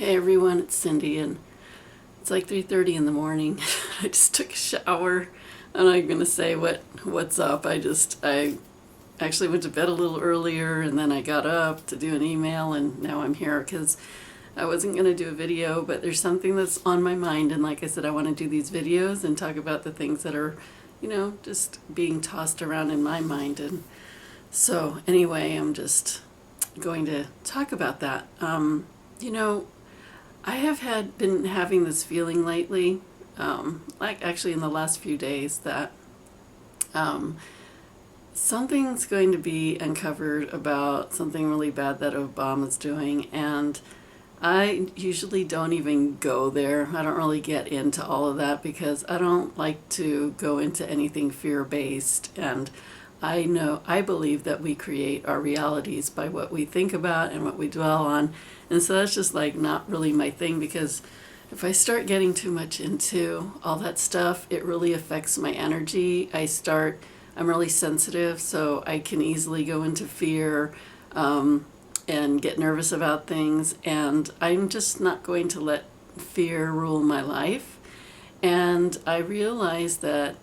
Hey everyone, it's Cindy, and it's like 3:30 in the morning. I just took a shower. I'm not gonna say what's up. I actually went to bed a little earlier, and then I got up to do an email, and now I'm here because I wasn't gonna do a video, but there's something that's on my mind, and like I said, I want to do these videos and talk about the things that are, just being tossed around in my mind. And so anyway, I'm just going to talk about that. You know, I have been having this feeling lately, like actually in the last few days, that something's going to be uncovered about something really bad that Obama's doing, and I usually don't even go there. I don't really get into all of that because I don't like to go into anything fear-based, and I believe that we create our realities by what we think about and what we dwell on. And so that's just like not really my thing, because if I start getting too much into all that stuff, it really affects my energy. I'm really sensitive, so I can easily go into fear and get nervous about things. And I'm just not going to let fear rule my life. And I realize that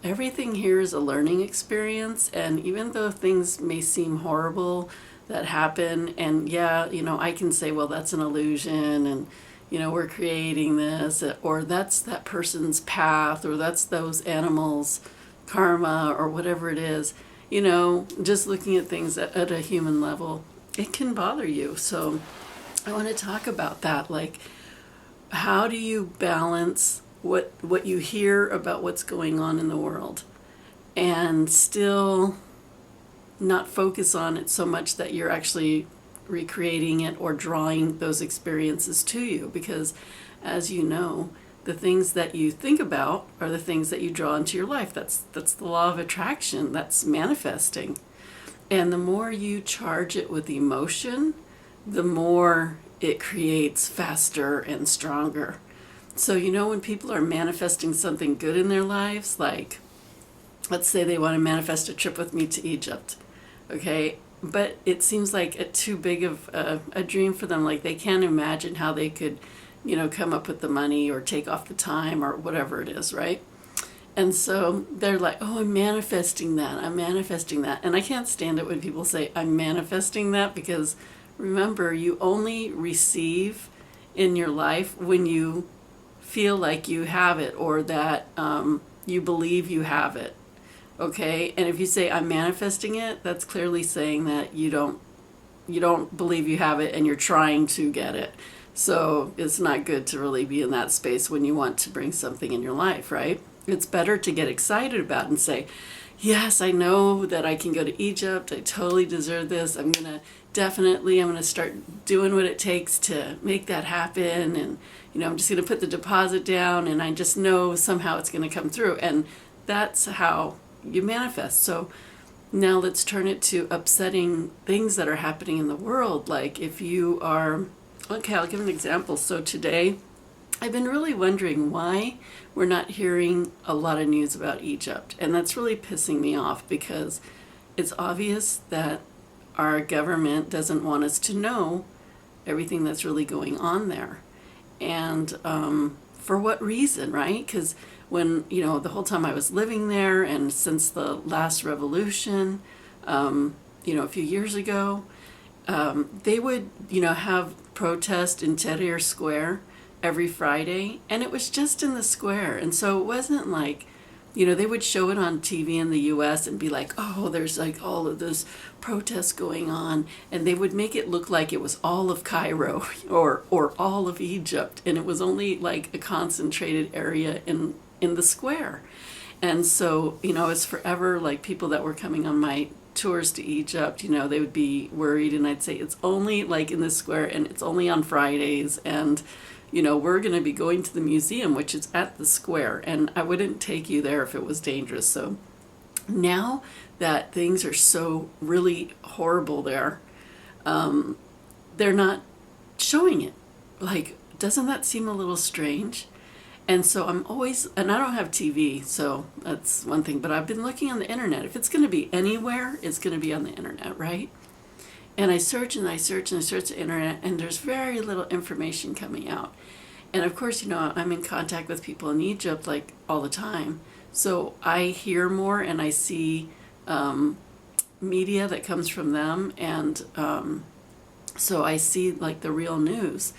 everything here is a learning experience, and even though things may seem horrible that happen, and yeah, I can say, well, that's an illusion, and we're creating this, or that's that person's path, or that's those animals' karma, or whatever it is. Just looking at things at a human level, it can bother you. So I want to talk about that. Like, how do you balance what you hear about what's going on in the world and still not focus on it so much that you're actually recreating it or drawing those experiences to you? Because as you know, the things that you think about are the things that you draw into your life. That's the law of attraction. That's manifesting. And the more you charge it with emotion, the more it creates faster and stronger. So when people are manifesting something good in their lives, like let's say they want to manifest a trip with me to Egypt, okay? But it seems like too big of a dream for them. Like they can't imagine how they could, come up with the money or take off the time or whatever it is, right? And so they're like, oh, I'm manifesting that. I'm manifesting that. And I can't stand it when people say, I'm manifesting that, because remember, you only receive in your life when you feel like you have it, or that you believe you have it. Okay? And if you say I'm manifesting it, that's clearly saying that you don't believe you have it and you're trying to get it. So it's not good to really be in that space when you want to bring something in your life, right? It's better to get excited about and say, yes, I know that I can go to Egypt. I totally deserve this. I'm going to start doing what it takes to make that happen. And, I'm just going to put the deposit down, and I just know somehow it's going to come through. And that's how you manifest. So now let's turn it to upsetting things that are happening in the world. Like if you are, okay, I'll give an example. So today, I've been really wondering why we're not hearing a lot of news about Egypt. And that's really pissing me off, because it's obvious that our government doesn't want us to know everything that's really going on there. And for what reason, right? Because when, the whole time I was living there, and since the last revolution, a few years ago, they would, have protest in Tahrir Square every Friday, and it was just in the square. And so it wasn't like, they would show it on TV in the US and be like, oh, there's like all of this protests going on, and they would make it look like it was all of Cairo or all of Egypt, and it was only like a concentrated area in the square. And so, it's forever like people that were coming on my tours to Egypt, they would be worried, and I'd say it's only like in the square, and it's only on Fridays, and we're going to be going to the museum, which is at the square, and I wouldn't take you there if it was dangerous. So now that things are so really horrible there, they're not showing it. Like, doesn't that seem a little strange? And so and I don't have TV, so that's one thing, but I've been looking on the internet. If it's going to be anywhere, it's going to be on the internet, right? And I search and I search and I search the internet, and there's very little information coming out. And of course, I'm in contact with people in Egypt like all the time. So I hear more and I see media that comes from them. And so I see like the real news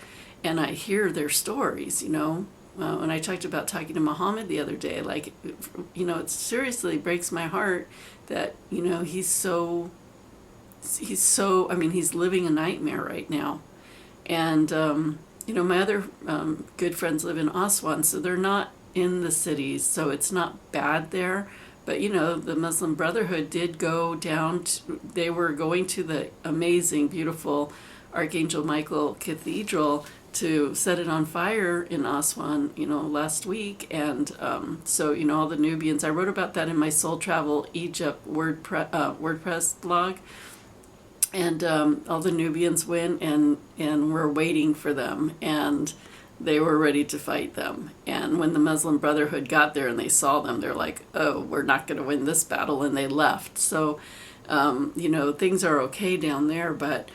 and I hear their stories. When I talked about talking to Muhammad the other day, like, it seriously breaks my heart that, he's living a nightmare right now. And, my other good friends live in Aswan, so they're not in the cities, so it's not bad there. But, the Muslim Brotherhood did go down, they were going to the amazing, beautiful Archangel Michael Cathedral to set it on fire in Aswan, last week. And so, all the Nubians, I wrote about that in my Soul Travel Egypt WordPress blog. And all the Nubians went and were waiting for them, and they were ready to fight them. And when the Muslim Brotherhood got there and they saw them, they're like, oh, we're not going to win this battle, and they left. So, things are okay down there, but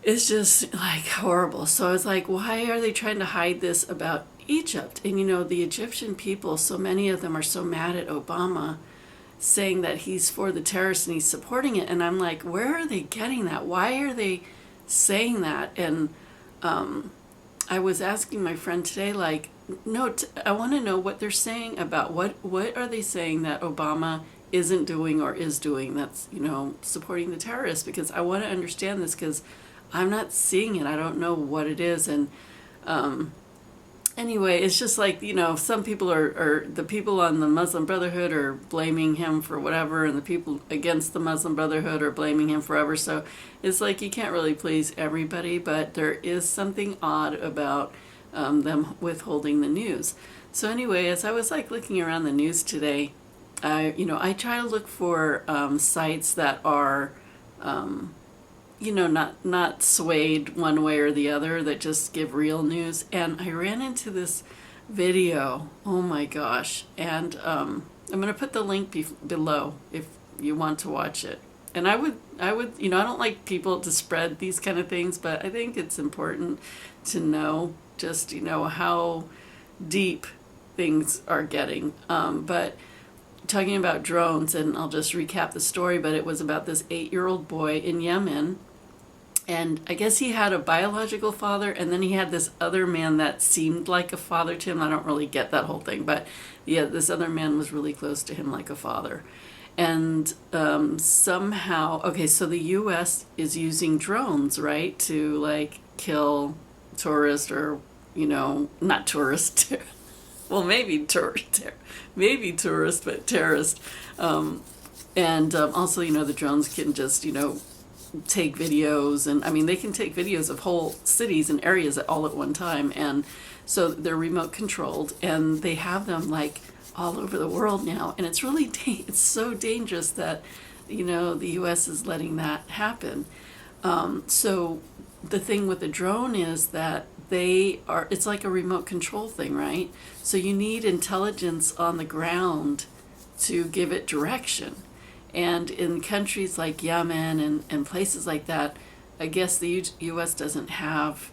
it's just like horrible. So I was like, why are they trying to hide this about Egypt? And the Egyptian people, so many of them are so mad at Obama, saying that he's for the terrorists and he's supporting it. And I'm like, where are they getting that? Why are they saying that? And I was asking my friend today, like, no, I want to know what they're saying about what are they saying that Obama isn't doing or is doing that's, supporting the terrorists, because I want to understand this, because I'm not seeing it. I don't know what it is. And anyway, it's just like, some people are the people on the Muslim Brotherhood are blaming him for whatever, and the people against the Muslim Brotherhood are blaming him forever. So it's like you can't really please everybody, but there is something odd about them withholding the news. So anyway, as I was like looking around the news today, I try to look for sites that are not swayed one way or the other, that just give real news. And I ran into this video. Oh my gosh. And I'm going to put the link below if you want to watch it. And I would, I don't like people to spread these kind of things, but I think it's important to know just, how deep things are getting. But talking about drones, and I'll just recap the story, but it was about this 8-year-old boy in Yemen. And I guess he had a biological father, and then he had this other man that seemed like a father to him. I don't really get that whole thing, but yeah, this other man was really close to him like a father. And somehow, okay, so the U.S. is using drones, right, to like kill tourists, or, not tourists, well, maybe tourist, but terrorist. And also, the drones can just, take videos, and they can take videos of whole cities and areas all at one time. And so they're remote controlled, and they have them like all over the world now. And it's really, it's so dangerous that, the U.S. is letting that happen. So the thing with the drone is that it's like a remote control thing, right? So you need intelligence on the ground to give it direction. And in countries like Yemen and places like that, I guess the U.S. doesn't have,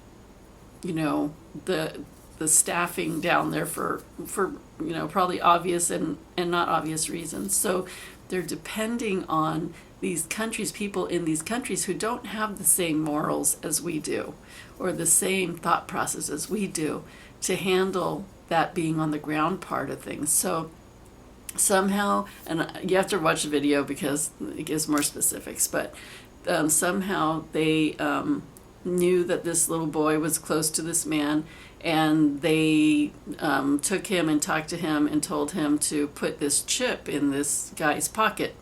the staffing down there for probably obvious and not obvious reasons. So they're depending on these countries, people in these countries who don't have the same morals as we do, or the same thought process as we do, to handle that being on the ground part of things. So somehow, and you have to watch the video because it gives more specifics, but somehow they knew that this little boy was close to this man, and they took him and talked to him and told him to put this chip in this guy's pocket,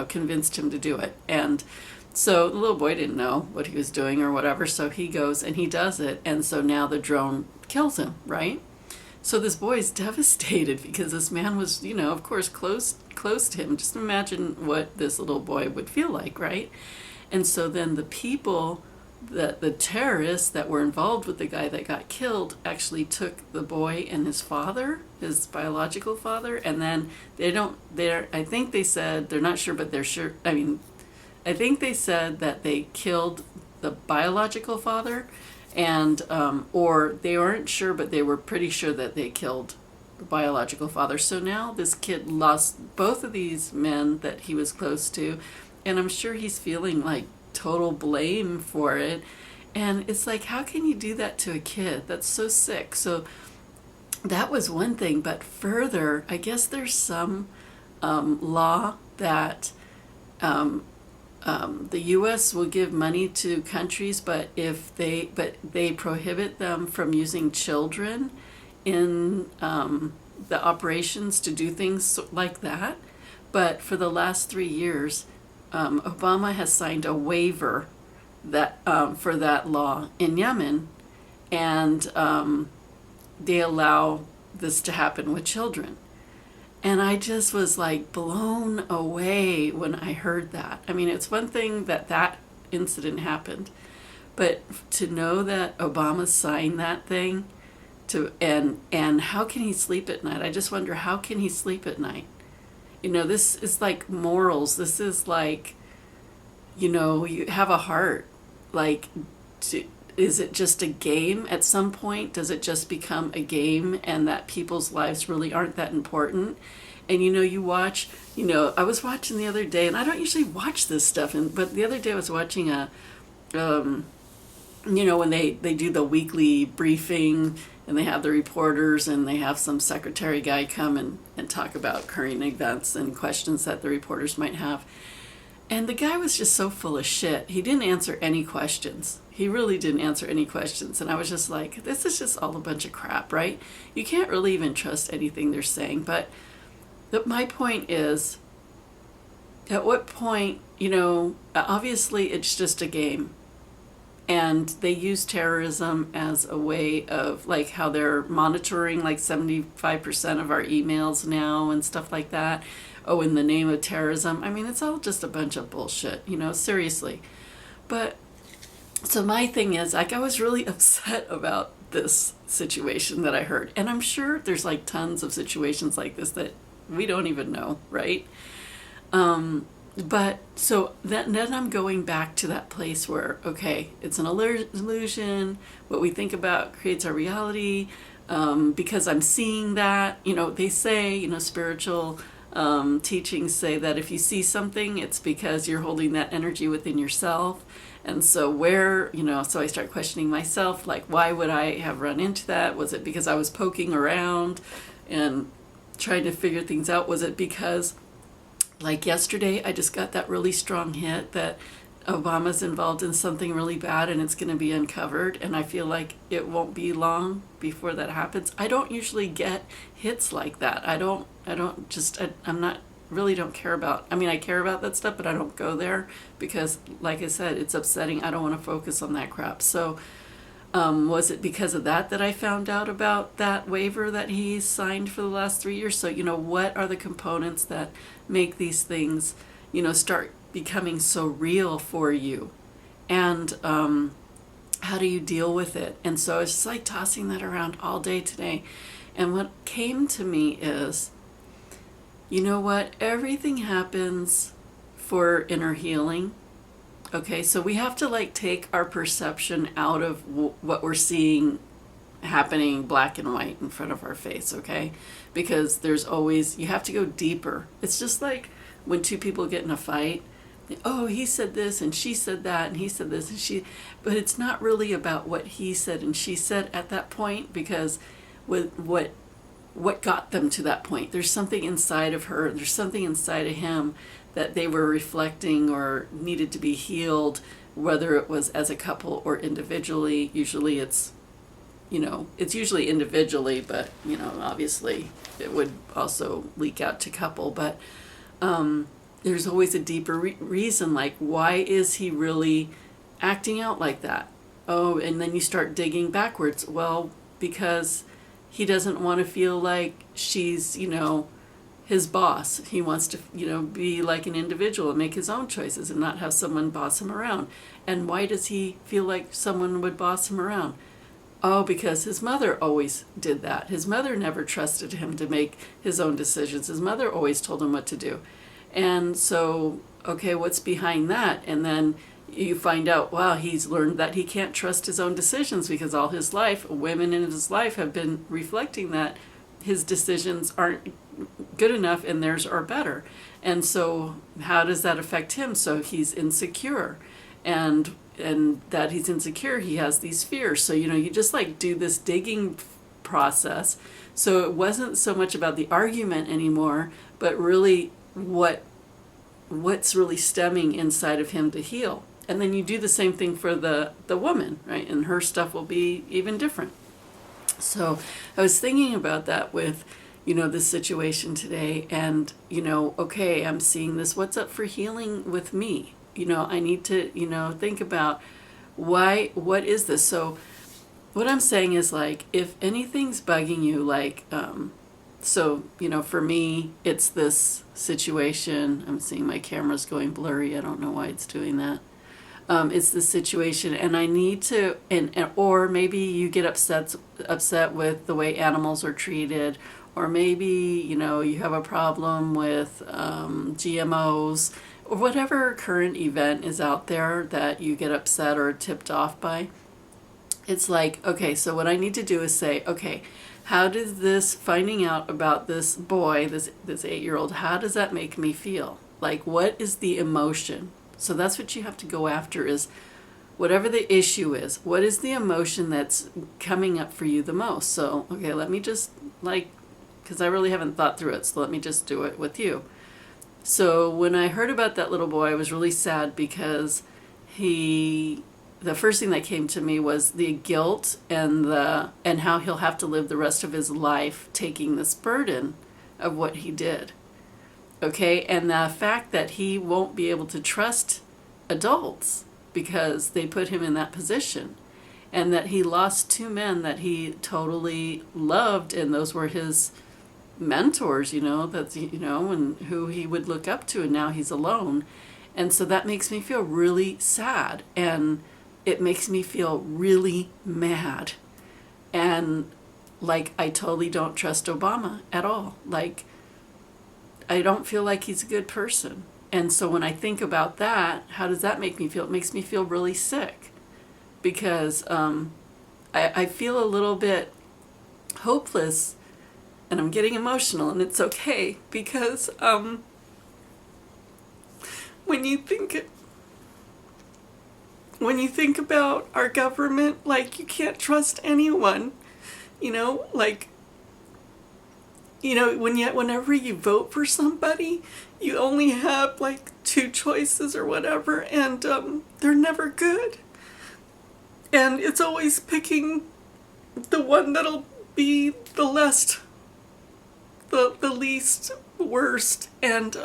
convinced him to do it. And so the little boy didn't know what he was doing or whatever, so he goes and he does it, and so now the drone kills him, right? So this boy is devastated because this man was, of course, close to him. Just imagine what this little boy would feel like, right? And so then the people, the terrorists that were involved with the guy that got killed, actually took the boy and his father, his biological father, and then I think they said, they're not sure, but they're sure, I think they said that they killed the biological father, and or they weren't sure, but they were pretty sure that they killed the biological father. So now this kid lost both of these men that he was close to, and I'm sure he's feeling like total blame for it. And it's like, how can you do that to a kid? That's so sick. So that was one thing. But further, I guess there's some law that the U.S. will give money to countries, but they prohibit them from using children in the operations to do things like that. But for the last 3 years, Obama has signed a waiver that for that law in Yemen, and they allow this to happen with children. And I just was like blown away when I heard that. I mean, it's one thing that that incident happened, but to know that Obama signed that thing, and how can he sleep at night? I just wonder, how can he sleep at night? You know, this is like morals. This is like, you know, you have a heart. Like, is it just a game at some point? Does it just become a game, and that people's lives really aren't that important? And you know, you watch, you know, I was watching the other day, and I don't usually watch this stuff, but the other day I was watching a, you know, when they do the weekly briefing, and they have the reporters, and they have some secretary guy come and talk about current events and questions that the reporters might have. And the guy was just so full of shit. He didn't answer any questions. He really didn't answer any questions. And I was just like, this is just all a bunch of crap, right? You can't really even trust anything they're saying. But my point is, at what point, you know, obviously it's just a game. And they use terrorism as a way of, like, how they're monitoring like 75% of our emails now and stuff like that. Oh, in the name of terrorism. I mean, it's all just a bunch of bullshit, you know, seriously. But so my thing is, like, I was really upset about this situation that I heard. And I'm sure there's like tons of situations like this that we don't even know, right? But so then I'm going back to that place where, okay, it's an illusion. What we think about creates our reality. Because I'm seeing that, you know, they say, you know, spiritual teachings say that if you see something, it's because you're holding that energy within yourself. And so where, you know, so I start questioning myself, like, why would I have run into that? Was it because I was poking around and trying to figure things out? Was it because, like yesterday, I just got that really strong hit that Obama's involved in something really bad and it's going to be uncovered, and I feel like it won't be long before that happens. I don't usually get hits like that. I'm not really don't care about, I mean, I care about that stuff, but I don't go there because, like I said, it's upsetting. I don't want to focus on that crap. So was it because of that I found out about that waiver that he signed for the last 3 years? So, you know, what are the components that make these things, you know, start becoming so real for you? And how do you deal with it? And so it's just like tossing that around all day today. And what came to me is, you know what? Everything happens for inner healing. Okay, so we have to like take our perception out of what we're seeing happening black and white in front of our face, okay? Because there's always, you have to go deeper. It's just like when two people get in a fight. Oh, he said this and she said that and he said this and she, but it's not really about what he said and she said at that point, because with what got them to that point. There's something inside of her, there's something inside of him that they were reflecting or needed to be healed, whether it was as a couple or individually. Usually it's, you know, it's usually individually, but, you know, obviously it would also leak out to couple. But there's always a deeper reason, like, why is he really acting out like that? Oh, and then you start digging backwards. Well, because he doesn't want to feel like she's, you know, his boss. He wants to, you know, be like an individual and make his own choices and not have someone boss him around. And why does he feel like someone would boss him around? Oh, because his mother always did that. His mother never trusted him to make his own decisions. His mother always told him what to do. And so, okay, what's behind that? And then you find out, wow, he's learned that he can't trust his own decisions because all his life, women in his life have been reflecting that his decisions aren't good enough and theirs are better. And so how does that affect him? So he's insecure. And that he's insecure, he has these fears. So, you just like do this digging process. So it wasn't so much about the argument anymore, but really what's really stemming inside of him to heal. And then you do the same thing for the woman, right? And her stuff will be even different. So I was thinking about that with, this situation today, and, okay, I'm seeing this. What's up for healing with me? I need to, think about what is this? So what I'm saying is, like, if anything's bugging you, like, so, for me, it's this situation. I'm seeing my camera's going blurry. I don't know why it's doing that. It's the situation, and I need to, or maybe you get upset with the way animals are treated, or maybe, you have a problem with GMOs, or whatever current event is out there that you get upset or tipped off by. It's like, okay, so what I need to do is say, okay, how does this, finding out about this boy, this 8-year-old, how does that make me feel? Like, what is the emotion? So that's what you have to go after, is whatever the issue is, what is the emotion that's coming up for you the most? So, okay, let me just, because I really haven't thought through it, so let me just do it with you. So when I heard about that little boy, I was really sad because the first thing that came to me was the guilt and how he'll have to live the rest of his life taking this burden of what he did. Okay, and the fact that he won't be able to trust adults because they put him in that position, and that he lost 2 men that he totally loved, and those were his mentors, and who he would look up to, and now he's alone. And so that makes me feel really sad, and it makes me feel really mad. And like, I totally don't trust Obama at all. Like, I don't feel like he's a good person. And so when I think about that, how does that make me feel? It makes me feel really sick, because I feel a little bit hopeless, and I'm getting emotional, and it's okay, because when you think about our government, like, you can't trust anyone, whenever you vote for somebody, you only have like 2 choices or whatever, and they're never good. And it's always picking the one that'll be the least worst. And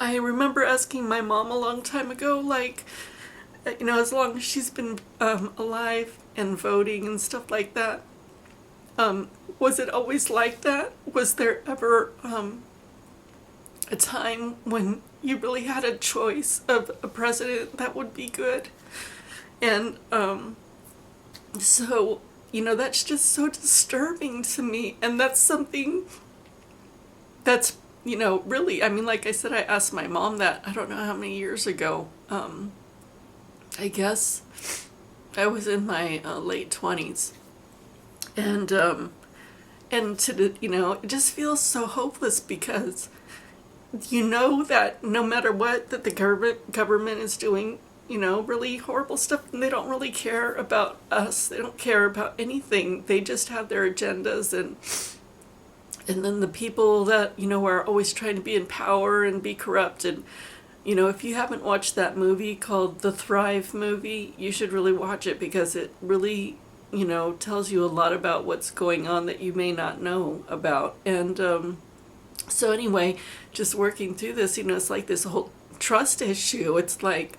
I remember asking my mom a long time ago, like, as long as she's been alive and voting and stuff like that, was it always like that? Was there ever a time when you really had a choice of a president that would be good? And so, that's just so disturbing to me. And that's something that's, really, I mean, like I said, I asked my mom that, I don't know how many years ago. I guess I was in my late 20s. And it just feels so hopeless, because that no matter what, that the government is doing, really horrible stuff, and they don't really care about us. They don't care about anything. They just have their agendas, and then the people that, are always trying to be in power and be corrupt. And, if you haven't watched that movie called The Thrive movie, you should really watch it, because it really, tells you a lot about what's going on that you may not know about. And so anyway, just working through this, it's like this whole trust issue. It's like,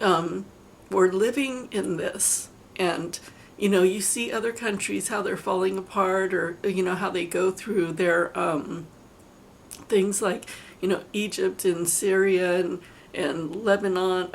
we're living in this, and you see other countries, how they're falling apart, or how they go through their things like Egypt and Syria and Lebanon,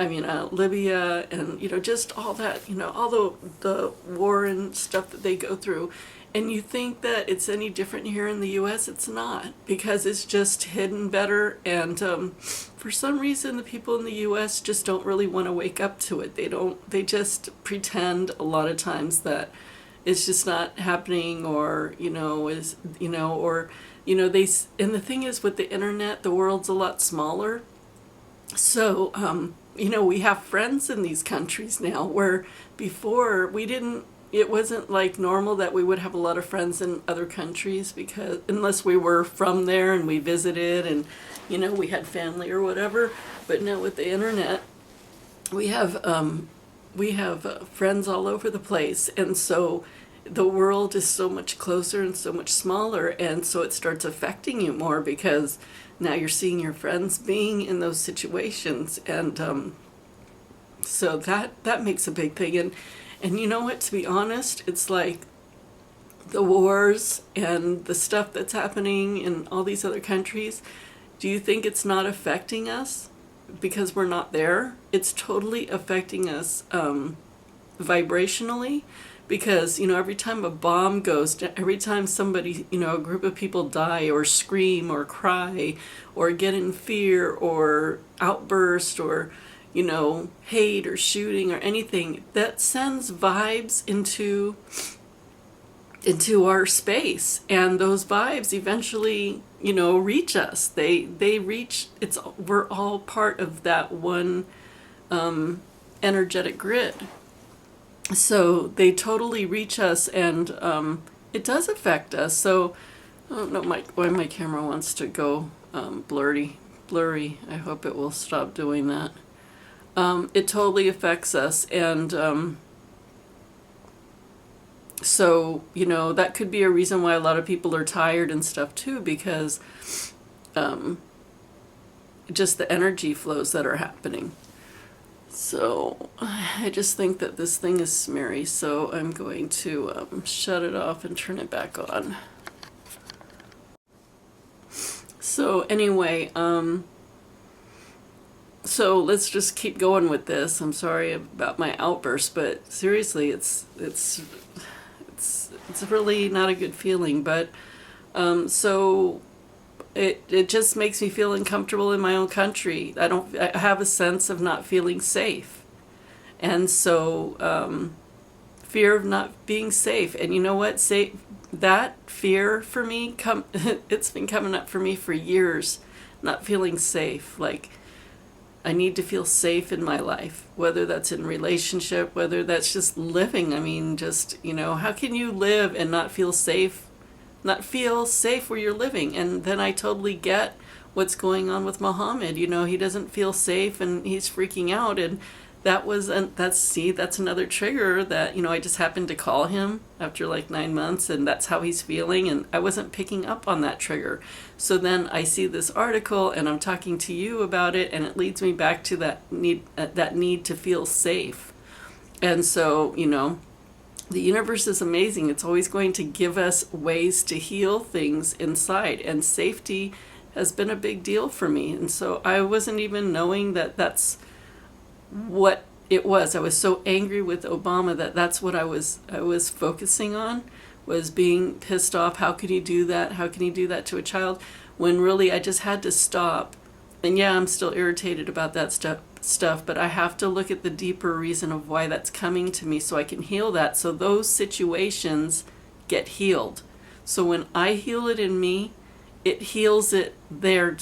Libya, and just all that, all the war and stuff that they go through. And you think that it's any different here in the US? It's not, because it's just hidden better. And for some reason, the people in the US just don't really want to wake up to it. They just pretend a lot of times that it's just not happening, or, and the thing is, with the internet, the world's a lot smaller. So, we have friends in these countries now, where before it wasn't like normal that we would have a lot of friends in other countries, because unless we were from there and we visited and, we had family or whatever. But now with the internet, we have friends all over the place. And so the world is so much closer and so much smaller. And so it starts affecting you more, because now you're seeing your friends being in those situations. And so that makes a big thing. And you know what, to be honest, it's like the wars and the stuff that's happening in all these other countries. Do you think it's not affecting us because we're not there? It's totally affecting us vibrationally, because, every time a bomb goes, every time somebody, a group of people die or scream or cry or get in fear or outburst or, hate or shooting or anything, that sends vibes into our space. And those vibes eventually, reach us. They reach, we're all part of that one energetic grid. So they totally reach us, and it does affect us. So I don't know why my camera wants to go blurry. I hope it will stop doing that. It totally affects us. And so, that could be a reason why a lot of people are tired and stuff too, because just the energy flows that are happening. So I just think that this thing is smeary, so I'm going to shut it off and turn it back on. So anyway, so let's just keep going with this. I'm sorry about my outburst, but seriously, it's really not a good feeling. But so it just makes me feel uncomfortable in my own country. I have a sense of not feeling safe, and so fear of not being safe. And you know what? That fear for me it's been coming up for me for years. Not feeling safe, like I need to feel safe in my life, whether that's in relationship, whether that's just living. I mean, just, how can you live and not feel safe where you're living? And then I totally get what's going on with Muhammad. He doesn't feel safe and he's freaking out. And that's another trigger that, I just happened to call him after like 9 months, and that's how he's feeling. And I wasn't picking up on that trigger. So then I see this article and I'm talking to you about it, and it leads me back to that need to feel safe. And so, the universe is amazing. It's always going to give us ways to heal things inside, and safety has been a big deal for me. And so I wasn't even knowing that that's what it was. I was so angry with Obama that's what I was focusing on, was being pissed off. How could he do that? How can he do that to a child? When really I just had to stop. And yeah, I'm still irritated about that stuff, but I have to look at the deeper reason of why that's coming to me, so I can heal that, so those situations get healed. So when I heal it in me, it heals it there,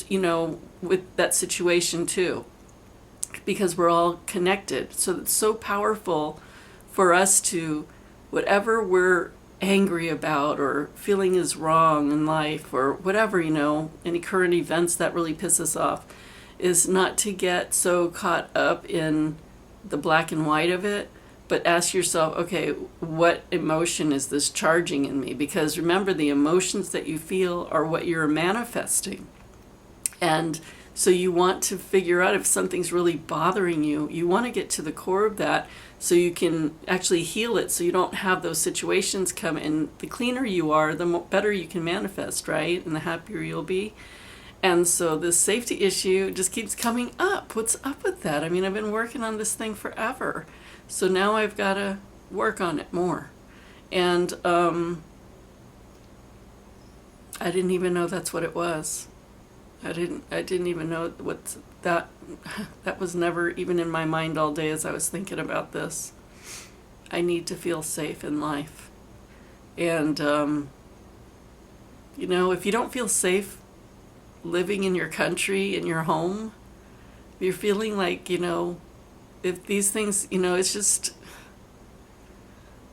with that situation too, because we're all connected. So it's so powerful for us to, whatever we're angry about or feeling is wrong in life, or whatever, any current events that really piss us off, is not to get so caught up in the black and white of it, but ask yourself, okay, what emotion is this charging in me? Because remember, the emotions that you feel are what you're manifesting. And so you want to figure out if something's really bothering you. You want to get to the core of that so you can actually heal it, so you don't have those situations come. And the cleaner you are, the better you can manifest, right? And the happier you'll be. And so this safety issue just keeps coming up. What's up with that? I mean, I've been working on this thing forever. So now I've got to work on it more. And I didn't even know that's what it was. I didn't even know what that that was never even in my mind all day as I was thinking about this. I need to feel safe in life. And if you don't feel safe living in your country, in your home, if you're feeling like, if these things, it's just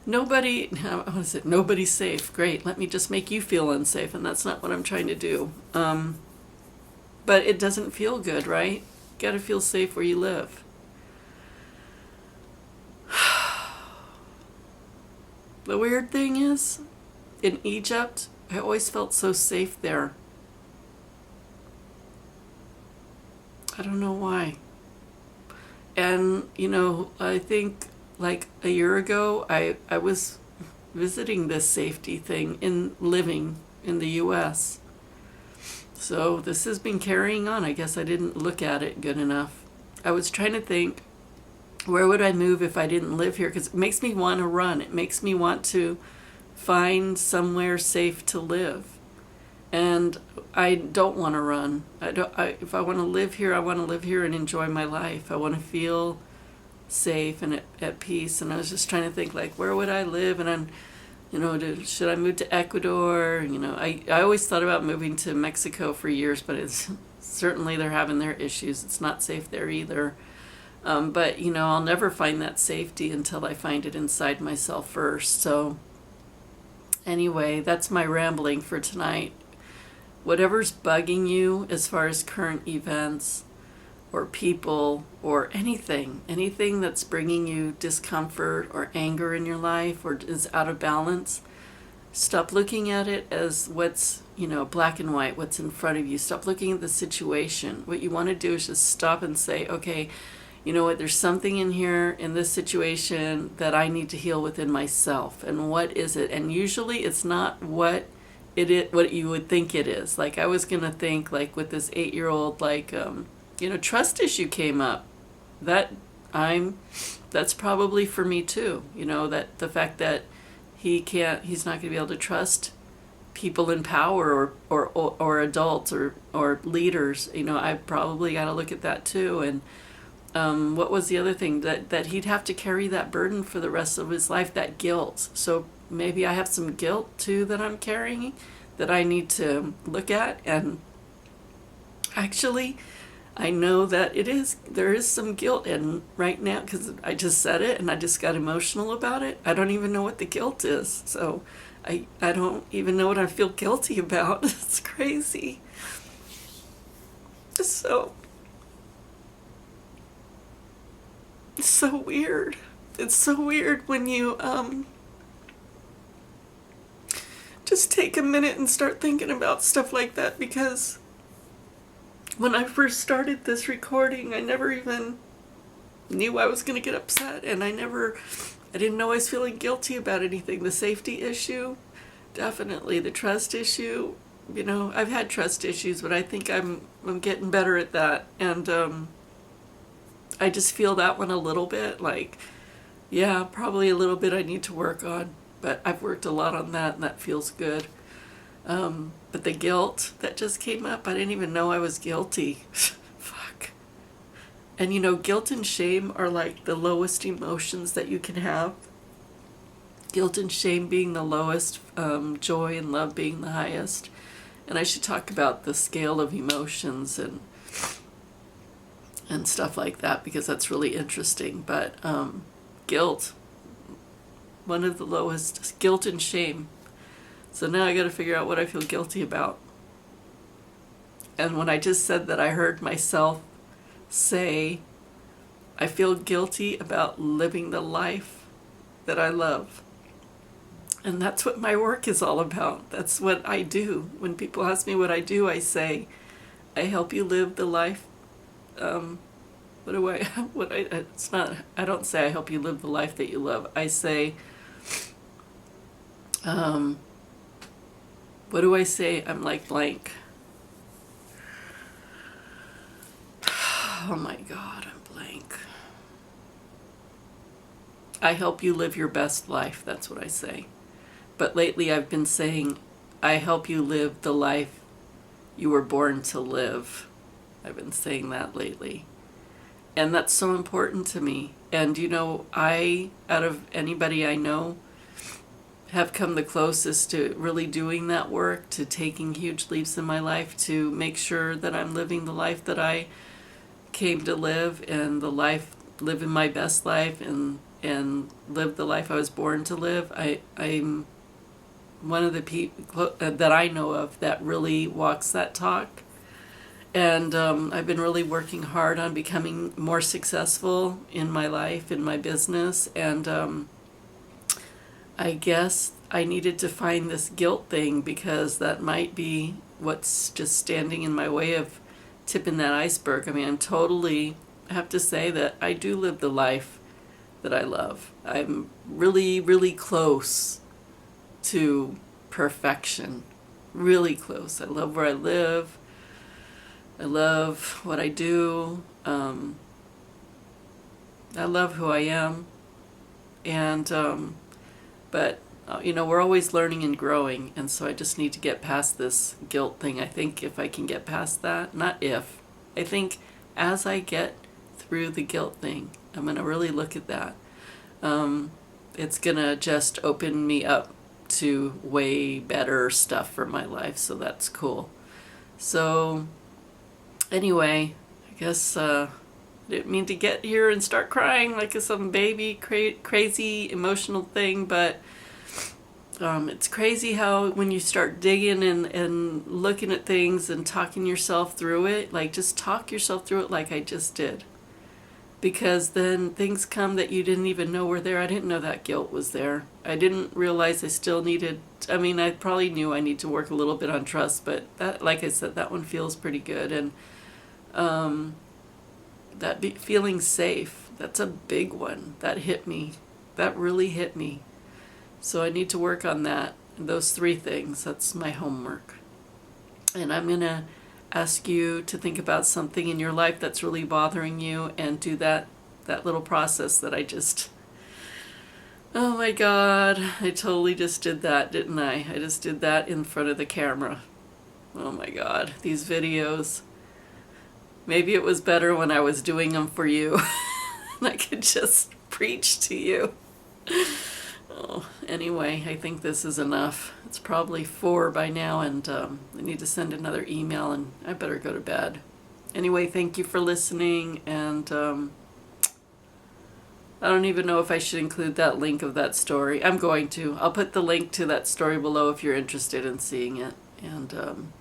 nobody, what is it? Nobody's safe. Great. Let me just make you feel unsafe. And that's not what I'm trying to do. But it doesn't feel good, right? You got to feel safe where you live. The weird thing is, in Egypt, I always felt so safe there. I don't know why. And, I think like a year ago, I was visiting this safety thing in living in the U.S. So this has been carrying on. I guess I didn't look at it good enough. I was trying to think, where would I move if I didn't live here? Because it makes me want to run. It makes me want to find somewhere safe to live. And I don't want to run. If I want to live here, I want to live here and enjoy my life. I want to feel safe and at peace. And I was just trying to think, like, where would I live? And I'm, should I move to Ecuador? I always thought about moving to Mexico for years, but it's certainly they're having their issues. It's not safe there either. But, I'll never find that safety until I find it inside myself first. So anyway, that's my rambling for tonight. Whatever's bugging you as far as current events or people or anything that's bringing you discomfort or anger in your life or is out of balance, stop looking at it as what's, black and white, what's in front of you. Stop looking at the situation. What you want to do is just stop and say, okay, you know what, there's something in here in this situation that I need to heal within myself. And what is it? And usually it's not what what you would think it is. Like I was going to think like with this 8-year-old, like, trust issue came up. That's probably for me too. That the fact that he's not going to be able to trust people in power or adults or leaders. I probably got to look at that too. And what was the other thing? That he'd have to carry that burden for the rest of his life, that guilt. So maybe I have some guilt too that I'm carrying that I need to look at. And actually, I know that there is some guilt in right now because I just said it and I just got emotional about it. I don't even know what the guilt is. So I don't even know what I feel guilty about. It's crazy. So it's so weird. It's so weird when you just take a minute and start thinking about stuff like that, because when I first started this recording, I never even knew I was going to get upset, and I didn't know I was feeling guilty about anything. The safety issue, definitely. The trust issue, I've had trust issues, but I think I'm getting better at that. And I just feel that one a little bit, like, yeah, probably a little bit I need to work on, but I've worked a lot on that, and that feels good. But the guilt that just came up, I didn't even know I was guilty. Fuck. And guilt and shame are like the lowest emotions that you can have. Guilt and shame being the lowest, joy and love being the highest. And I should talk about the scale of emotions and stuff like that, because that's really interesting. But guilt, one of the lowest, guilt and shame. So now I got to figure out what I feel guilty about. And when I just said that, I heard myself say, I feel guilty about living the life that I love. And that's what my work is all about. That's what I do. When people ask me what I do, I say, I help you live the life. I don't say I help you live the life that you love. I say, what do I say? I'm like blank. Oh my God, I'm blank. I help you live your best life. That's what I say. But lately I've been saying, I help you live the life you were born to live. I've been saying that lately. And that's so important to me. And out of anybody I know, have come the closest to really doing that work, to taking huge leaps in my life to make sure that I'm living the life that I came to live, and living my best life, and live the life I was born to live. I'm one of the people that I know of that really walks that talk. And I've been really working hard on becoming more successful in my life, in my business, and I guess I needed to find this guilt thing, because that might be what's just standing in my way of tipping that iceberg. I mean, I have to say that I do live the life that I love. I'm really, really close to perfection. Really close. I love where I live. I love what I do. I love who I am. And but we're always learning and growing, and so I just need to get past this guilt thing. I think if I can get past that, I think as I get through the guilt thing, I'm going to really look at that. It's going to just open me up to way better stuff for my life, so that's cool. So anyway, I guess I didn't mean to get here and start crying like some baby crazy emotional thing, but it's crazy how when you start digging and looking at things and talking yourself through it, like just talk yourself through it like I just did. Because then things come that you didn't even know were there. I didn't know that guilt was there. I didn't realize I still I probably knew I need to work a little bit on trust, but that, like I said, that one feels pretty good. And feeling safe, that's a big one. That hit me. That really hit me. So I need to work on that. Those 3 things, that's my homework. And I'm going to ask you to think about something in your life that's really bothering you, and do that little process that I just... Oh my God, I totally just did that, didn't I? I just did that in front of the camera. Oh my God, these videos. Maybe it was better when I was doing them for you. And I could just preach to you. Oh, anyway, I think this is enough. It's probably 4 by now, and I need to send another email, and I better go to bed. Anyway, thank you for listening, and I don't even know if I should include that link of that story. I'm going to. I'll put the link to that story below if you're interested in seeing it. And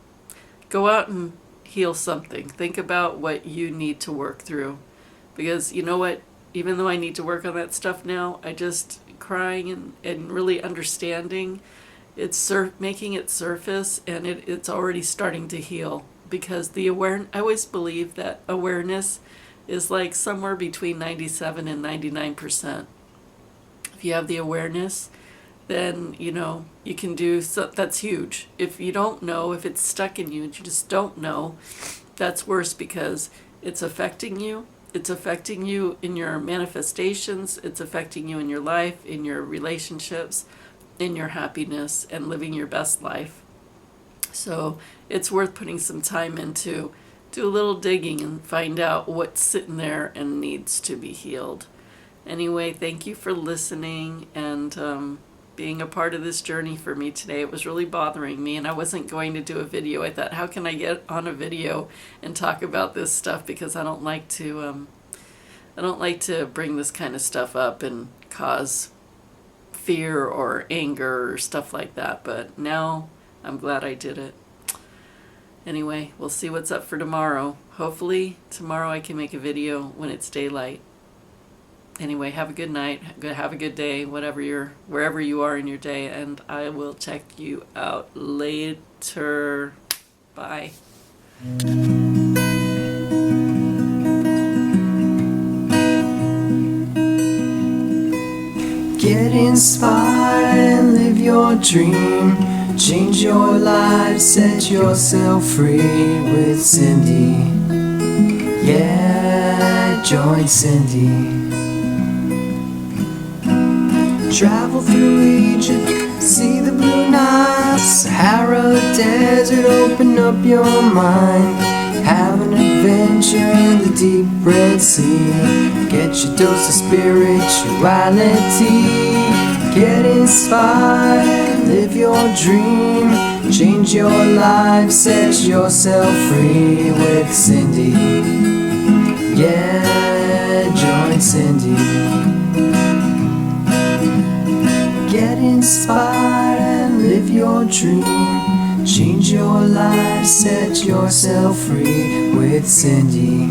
go out and heal something. Think about what you need to work through. Because you know what? Even though I need to work on that stuff now, I just... crying and really understanding, it's making it surface, and it's already starting to heal, because I always believe that awareness is like somewhere between 97 and 99%. If you have the awareness, then you can do so. That's huge. If you don't know, if it's stuck in you and you just don't know, that's worse, because it's affecting you. It's affecting you in your manifestations. It's affecting you in your life, in your relationships, in your happiness, and living your best life. So it's worth putting some time into, do a little digging and find out what's sitting there and needs to be healed. Anyway, thank you for listening and being a part of this journey for me today. It was really bothering me, and I wasn't going to do a video. I thought, how can I get on a video and talk about this stuff, because I don't like to bring this kind of stuff up and cause fear or anger or stuff like that. But now I'm glad I did it. Anyway, we'll see what's up for tomorrow. Hopefully tomorrow I can make a video when it's daylight. Anyway, have a good night, have a good day, wherever you are in your day, and I will check you out later. Bye. Get inspired and live your dream. Change your life, set yourself free with Cindy. Yeah, join Cindy. Travel through Egypt, see the blue Nile, Sahara Desert, open up your mind. Have an adventure in the deep Red Sea. Get your dose of spirituality. Get inspired, live your dream. Change your life, set yourself free with Cindy. Yeah, join Cindy. Get inspired and live your dream. Change your life, set yourself free with Cindy.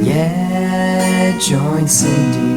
Yeah, join Cindy.